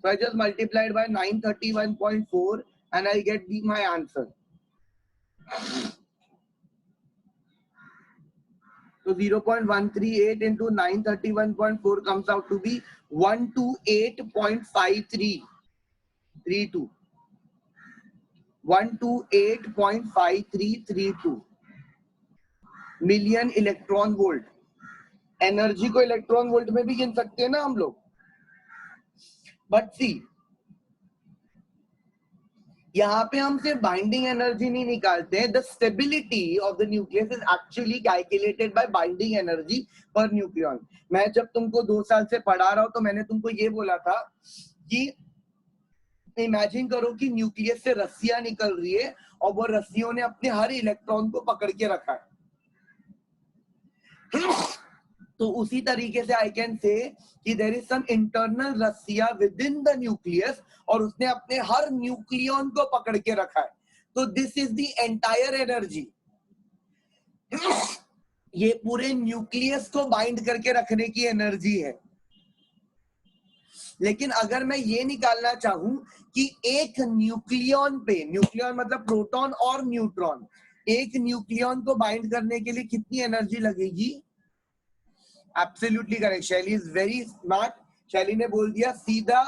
So I just multiplied by 931.4 and I get my answer. So 0.138 into 931.4 comes out to be 128.5332. 128.5332 million electron volt. Energy को electron volt में भी गिन सकते हैं ना हम लोग. But सी यहाँ पे हम सिर्फ बाइंडिंग एनर्जी नहीं निकालते हैं. The stability of the nucleus is actually calculated by binding energy per nucleon. मैं जब तुमको 2 साल से पढ़ा रहा हूं तो मैंने तुमको ये बोला था कि इमेजिन करो कि न्यूक्लियस से रस्सियां निकल रही है और वो रस्सियों ने अपने हर इलेक्ट्रॉन को पकड़ के रखा है. तो उसी तरीके से आई कैन से कि देयर इज सम इंटरनल रस्सिया विद इन द न्यूक्लियस और उसने अपने हर न्यूक्लियन को पकड़ के रखा है. तो this is the entire energy. ये पूरे न्यूक्लियस को बाइंड करके रखने की एनर्जी है. लेकिन अगर मैं ये निकालना चाहूं कि एक न्यूक्लियन पे, न्यूक्लियन मतलब प्रोटॉन और न्यूट्रॉन, एक न्यूक्लियन को बाइंड करने के लिए कितनी एनर्जी लगेगी? एब्सोल्युटली करेक्ट, शैली इज वेरी स्मार्ट। शैली ने बोल दिया सीधा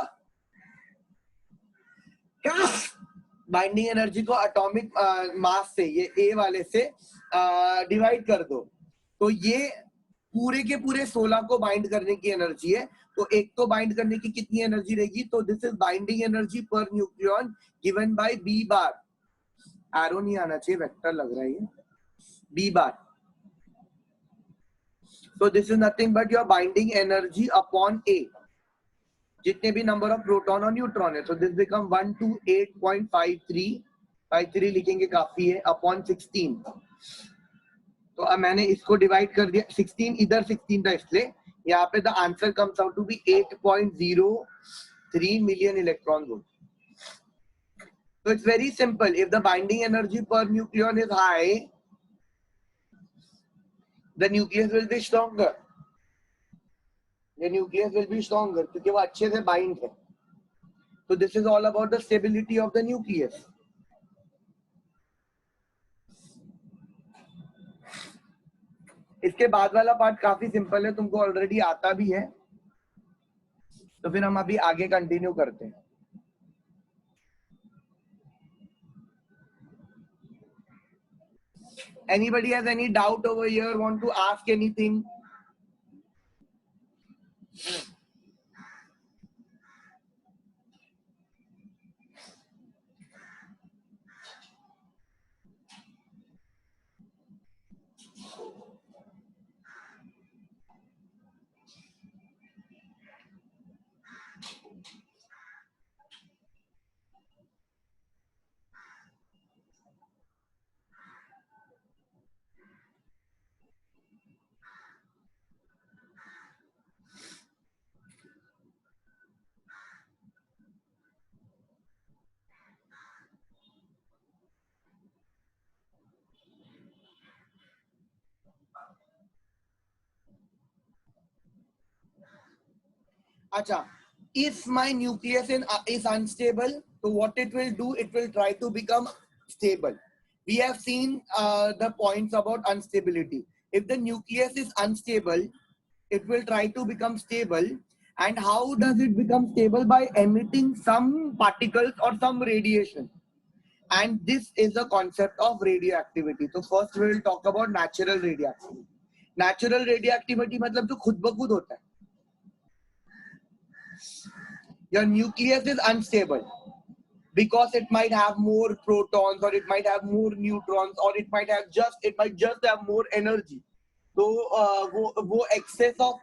बाइंडिंग एनर्जी को एटॉमिक मास से, ये ए वाले से डिवाइड कर दो, तो ये पूरे के पूरे 16 को बाइंड करने की एनर्जी है। तो एक को बाइंड करने की कितनी एनर्जी रहेगी? तो this is binding energy per nucleon given by B bar. Arrow नहीं आना चाहिए, वेक्टर लग रहा है ये, B bar. So this is nothing but your binding energy upon A, जितने भी नंबर ऑफ प्रोटॉन और न्यूट्रॉन है। So this become 128.53 लिखेंगे काफी है, अपॉन 16। तो अब मैंने इसको डिवाइड कर दिया, 16 इधर 16 था इसलिए यहाँ पे the answer comes out to be 8.03 million electron volt. So it's very simple. If the binding energy per nucleon is high, the nucleus will be stronger. The nucleus will be stronger क्योंकि वो अच्छे से bind है. So this is all about the stability of the nucleus. इसके बाद वाला part काफी simple है, तुमको ऑलरेडी आता भी है, तो फिर हम अभी आगे कंटिन्यू करते हैं. Anybody has any doubt over here? Want to ask anything? Acha, if my nucleus is unstable, so what it will do, it will try to become stable. We have seen the points about instability. If the nucleus is unstable, it will try to become stable. And how does it become stable? By emitting some particles or some radiation. And this is the concept of radioactivity. So first we will talk about natural radioactivity. Natural radioactivity मतलब जो खुद ब खुद होता है. Your nucleus is unstable because it might have more protons or it might have more neutrons or it might just have more energy. तो वो excess of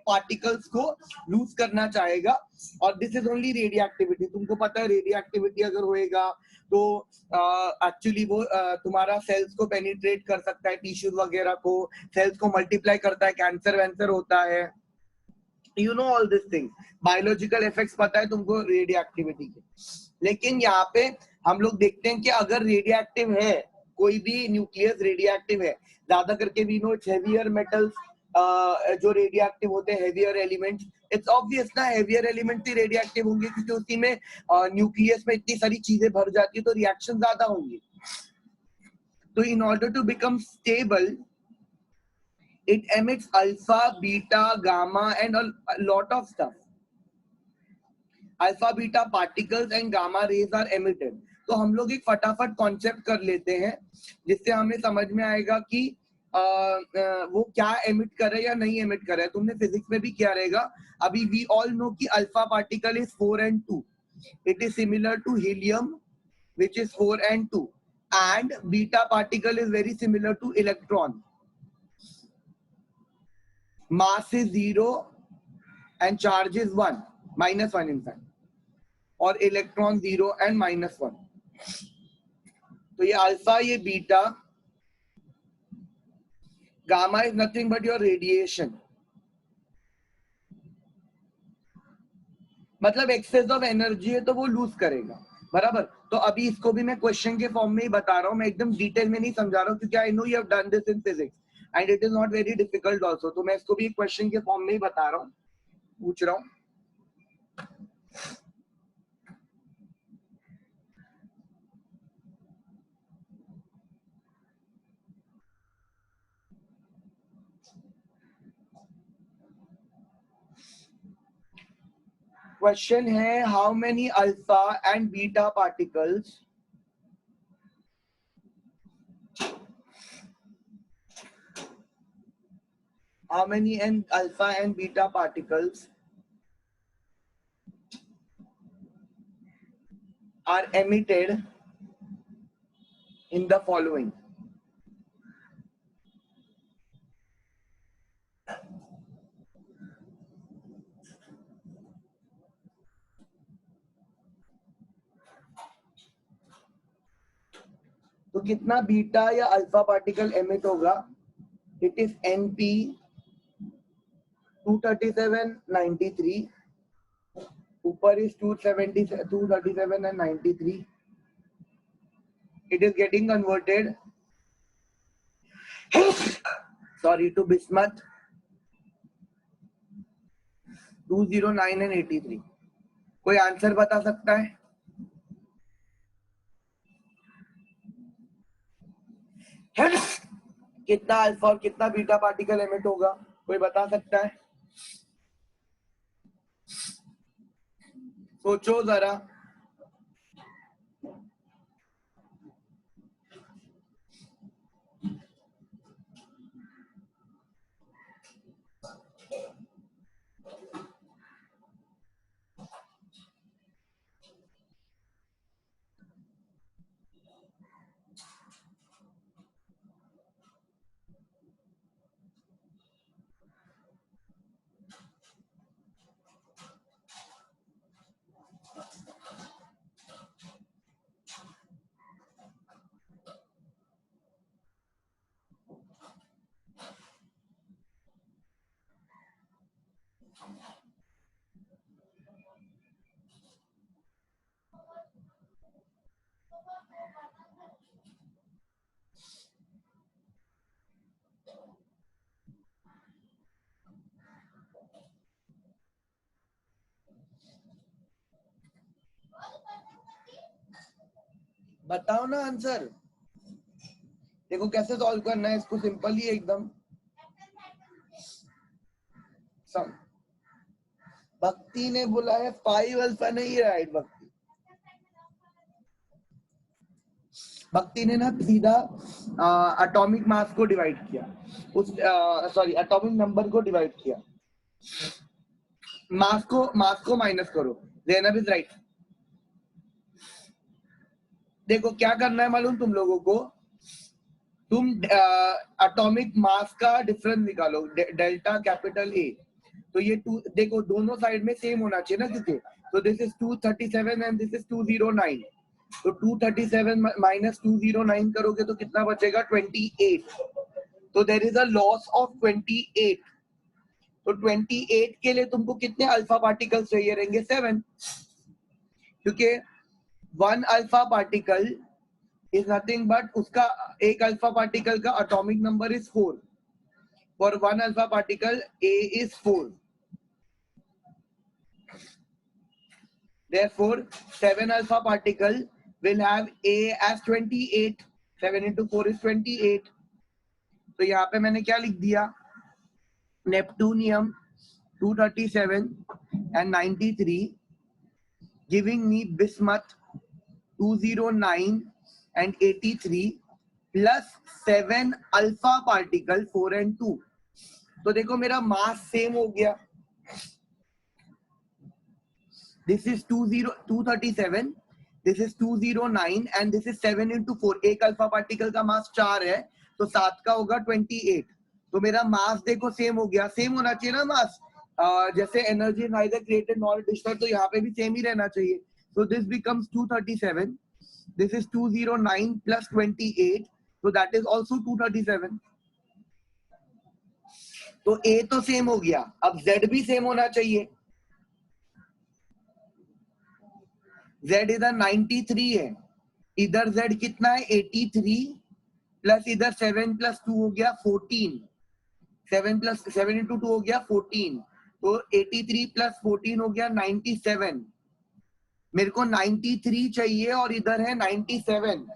particles को lose करना चाहेगा, और this is only radioactivity. तुमको पता है radioactivity अगर होएगा तो एक्चुअली वो तुम्हारा सेल्स को पेनिट्रेट कर सकता है, टिश्यूज वगैरह को, सेल्स को मल्टीप्लाई करता है, कैंसर वैंसर होता है. You know all these things. Biological effects पता है तुमको रेडियोएक्टिविटी के. लेकिन यहाँ पे हम लोग देखते हैं कि अगर रेडियोएक्टिव है, कोई भी न्यूक्लियस रेडियोएक्टिव है, ज्यादा करके वी नो हेवियर मेटल्स जो रेडियोएक्टिव होते हैं, हेवियर एलिमेंट्स, इट्स ऑब्वियस ना हेवियर एलिमेंट्स ही रेडियोएक्टिव होंगे क्योंकि उसी में न्यूक्लियस में इतनी सारी चीजें भर जाती है, तो रिएक्शन ज्यादा होंगी. तो in order to become stable, it emits alpha, beta, gamma and a lot of stuff. Alpha, beta particles and gamma rays are emitted. तो हम लोग एक फटाफट कॉन्सेप्ट कर लेते हैं जिससे हमें समझ में आएगा कि वो क्या एमिट कर रहा है या नहीं एमिट कर रहा है. तुमने फिजिक्स में भी क्या रहेगा. अभी वी ऑल नो कि alpha particle is 4 and 2. It is similar to helium which is 4 and 2, and beta particle is very similar to electron. Mass is 0 and charge is 1, -1 in fact, और electron 0 and -1. तो ये alpha, ये beta, gamma is nothing but your radiation. मतलब access of energy है तो वो loose करेगा, बराबर. तो अभी इसको भी मैं क्वेश्चन के फॉर्म में ही बता रहा हूँ, मैं एकदम डिटेल में नहीं समझा रहा हूँ क्योंकि I know you have done this in physics and it is not very difficult also. तो मैं इसको भी क्वेश्चन के फॉर्म में ही बता रहा हूँ, पूछ रहा हूँ. क्वेश्चन है how many alpha and beta particles alpha and beta particles are emitted in the following. तो कितना बीटा या अल्फा पार्टिकल एमिट होगा? इट इज NP 23793, ऊपर is 237 and 93. It is getting converted sorry to bismuth 209 and 83. कोई answer बता सकता है? कितना अल्फा और कितना बीटा पार्टिकल एमिट होगा? कोई बता सकता है? सोचो जरा. बताओ ना आंसर. देखो कैसे सॉल्व करना है इसको, सिंपल ही एकदम. भक्ति ने बोला है 5 अल्फा नहीं है राइट. भक्ति ने ना सीधा एटॉमिक मास को डिवाइड किया, उस सॉरी एटॉमिक नंबर को डिवाइड किया. मास को माइनस करो. Zainab is right. देखो क्या करना है मालूम तुम लोगों को. तुम एटॉमिक मास का डिफरेंस निकालो, डेल्टा कैपिटल ए. तो ये देखो दोनों साइड में सेम होना चाहिए ना, क्योंकि तो this is 237 and this is 209. तो 237 माइनस 209 करोगे तो कितना बचेगा? 28. तो there is a loss of 28. तो 28 के लिए तुमको कितने अल्फा पार्टिकल्स चाहिए रहेंगे? 7. क्योंकि 1 alpha particle is nothing but उसका एक अल्फा पार्टिकल का atomic number is 4. For 1 alpha particle A is 4. Therefore 7 alpha particle will have A as 28. 7 into 4 is 28. तो यहाँ पे मैंने क्या लिख दिया? Neptunium 237 and 93 giving me bismuth 209 and 83 plus 7 alpha particle 4 and 2. तो देखो मेरा मास सेम हो गया. This is 237, this is 209 and this is 7 into 4. एक अल्फा पार्टिकल का मास 4 है तो 7 का होगा 28. तो मेरा मास देखो सेम हो गया. सेम होना चाहिए ना मास. जैसे energy neither created nor destroyed, तो यहाँ पे भी सेम ही रहना चाहिए. So this becomes 237. This is 209 plus 28. So that is also 237. तो A तो सेम हो गया. अब Z भी सेम होना चाहिए. Z इधर 93 है, इधर Z कितना है? 83 प्लस इधर 7 plus 2 हो गया 14. 7 plus 7 into 2 हो गया 14. तो 83 प्लस 14 हो गया 97। मेरे को 93 चाहिए और इधर है 97,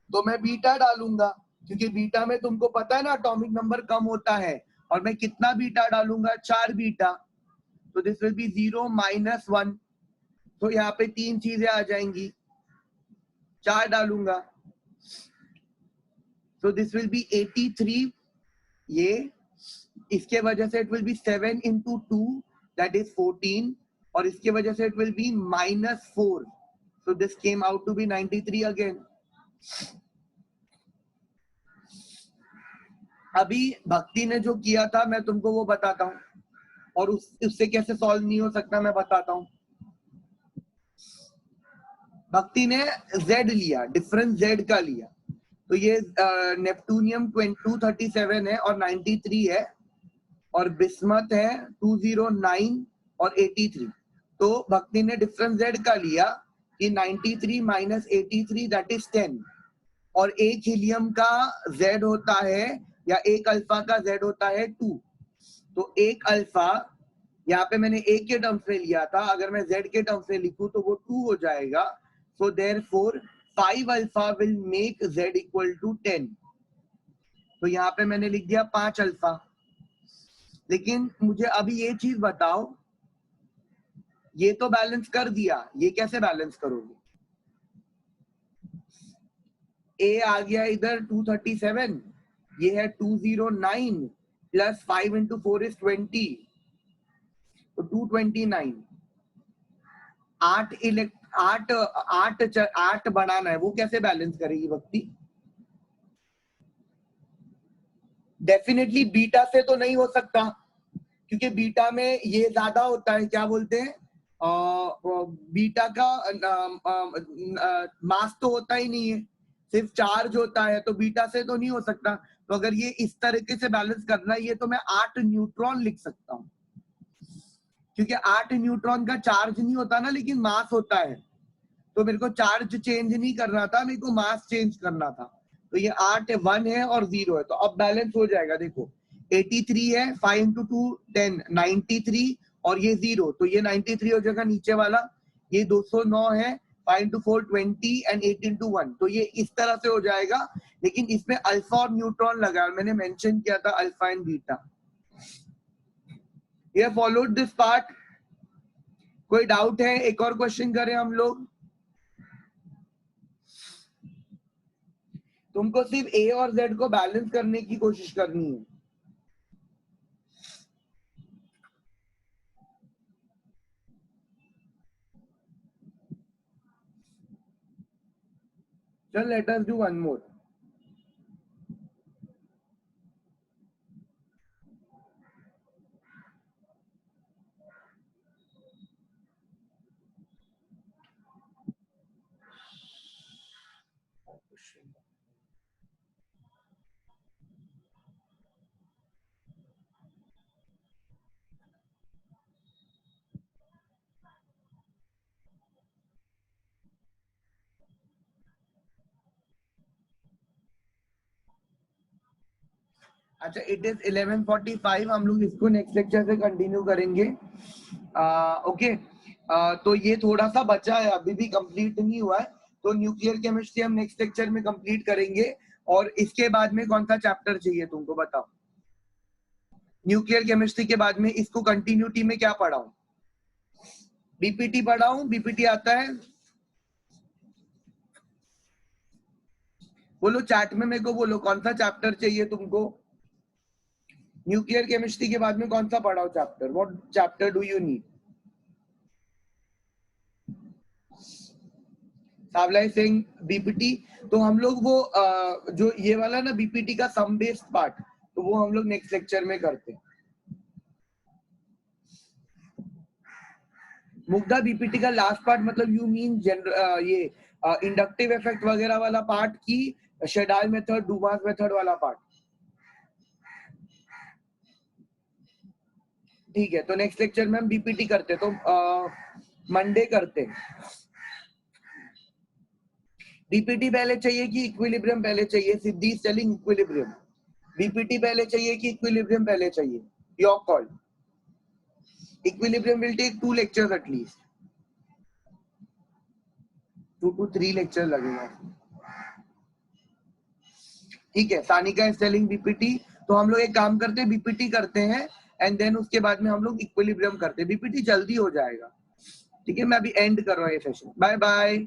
तो मैं बीटा डालूंगा, क्योंकि बीटा में तुमको पता है ना एटॉमिक नंबर कम होता है। और मैं कितना बीटा डालूंगा, 4 बीटा, तो दिस विल बी 0 माइनस 1। तो यहाँ पे 3 चीजें आ जाएंगी, 4 डालूंगा, तो दिस विल बी 83। ये इसके वजह से it will be 7 into 2 that is 14, और इसके वजह से it will be -4, so this came out to be 93 again। अभी भक्ति ने जो किया था मैं तुमको वो बताता हूँ, और उससे कैसे सॉल्व नहीं हो सकता मैं बताता हूँ। भक्ति ने Z लिया, डिफरेंस Z का लिया, तो ये नेप्टूनियम 237 है और 93 है, और बिस्मथ है 209 और 83। तो भक्ति ने डिफरेंस Z का लिया कि 93 माइनस 83 दैट इज 10, और एक हीलियम का Z होता है या एक अल्फा का Z होता है 2। तो एक अल्फा यहाँ पे मैंने A के टर्म्स में लिया था, अगर मैं Z के टर्म्स में लिखूं तो वो 2 हो जाएगा। So therefore 5 alpha will make Z equal to 10। तो यहाँ पे मैंने लिख दिया 5 अल्फा। लेकिन मुझे अभी ये चीज बताओ, ये तो बैलेंस कर दिया, ये कैसे बैलेंस करोगे? A आ गया इधर 237, ये है 209 प्लस 5 into 4 is 20, तो 229। 8 बढ़ाना है, वो कैसे बैलेंस करेगी भक्ति? डेफिनेटली बीटा से तो नहीं हो सकता, क्योंकि बीटा में ये ज्यादा होता है, क्या बोलते हैं, बीटा का मास तो होता ही नहीं है, सिर्फ चार्ज होता है, तो बीटा से तो नहीं हो सकता। तो अगर ये इस तरीके से बैलेंस करना है, ये तो मैं 8 न्यूट्रॉन लिख सकता हूँ, क्योंकि 8 न्यूट्रॉन का चार्ज नहीं होता ना, लेकिन मास होता है। तो मेरे को चार्ज चेंज नहीं करना था, मेरे को मास चेंज करना था। तो ये 8 1 है और 0 है, तो अब बैलेंस हो जाएगा। देखो 83 है, 5 into 2 10, 93, और ये 0, तो ये 93 हो जाएगा नीचे वाला। ये 209 है, 5 into 4 20 and 8 into 1, तो ये इस तरह से हो जाएगा। लेकिन इसमें अल्फा और न्यूट्रॉन लगा, मैंने मेंशन किया था अल्फा एंड बीटा। ये फॉलोड दिस पार्ट। कोई डाउट है? एक और क्वेश्चन करें हम लोग। तुमको सिर्फ A और Z को बैलेंस करने की कोशिश करनी है। चल let us do one more. अच्छा, इट इज 11:45, हम लोग इसको नेक्स्ट लेक्चर से कंटिन्यू करेंगे। ओके, तो ये थोड़ा सा बचा है, अभी भी कंप्लीट नहीं हुआ है, तो न्यूक्लियर केमिस्ट्री हम नेक्स्ट लेक्चर में कंप्लीट करेंगे। और इसके बाद में कौन सा चैप्टर चाहिए तुमको, बताओ? न्यूक्लियर केमिस्ट्री के बाद में इसको कंटिन्यूटी में क्या पढ़ाऊं? बीपीटी पढ़ाऊं? बीपीटी आता है? बोलो चैट में, मेरे को बोलो कौन सा चैप्टर चाहिए तुमको। न्यूक्लियर केमिस्ट्री के बाद में कौन सा पढ़ाओ chapter? What chapter do you need? सावलाई सिंह बीपीटी। तो हम लोग वो जो ये वाला ना बीपीटी का सम बेस्ड पार्ट, तो वो हम लोग नेक्स्ट लेक्चर में करते हैं। मुग्धा, बीपीटी का लास्ट पार्ट मतलब यू मीन जनरल ये इंडक्टिव इफेक्ट वगैरह वाला पार्ट की शेडाल मेथड, डुमास मेथड वाला पार्ट? ठीक है, तो नेक्स्ट लेक्चर में हम बीपीटी करते, तो मंडे करते। बीपीटी पहले चाहिए कि इक्विलिब्रियम पहले चाहिए? सिद्धि सेलिंग इक्विलिब्रियम। बीपीटी पहले चाहिए कि इक्विलिब्रियम पहले चाहिए? Your call. Equilibrium will take 2 lectures at least, 2 to 3 lecture लगेगा। ठीक है, सानिका इज टेलिंग बीपीटी, तो हम लोग एक काम करते हैं, बीपीटी करते हैं एंड देन उसके बाद में हम लोग इक्विलिब्रियम करते हैं। बीपीटी जल्दी हो जाएगा। ठीक है, मैं अभी एंड कर रहा हूँ ये सेशन। Bye bye.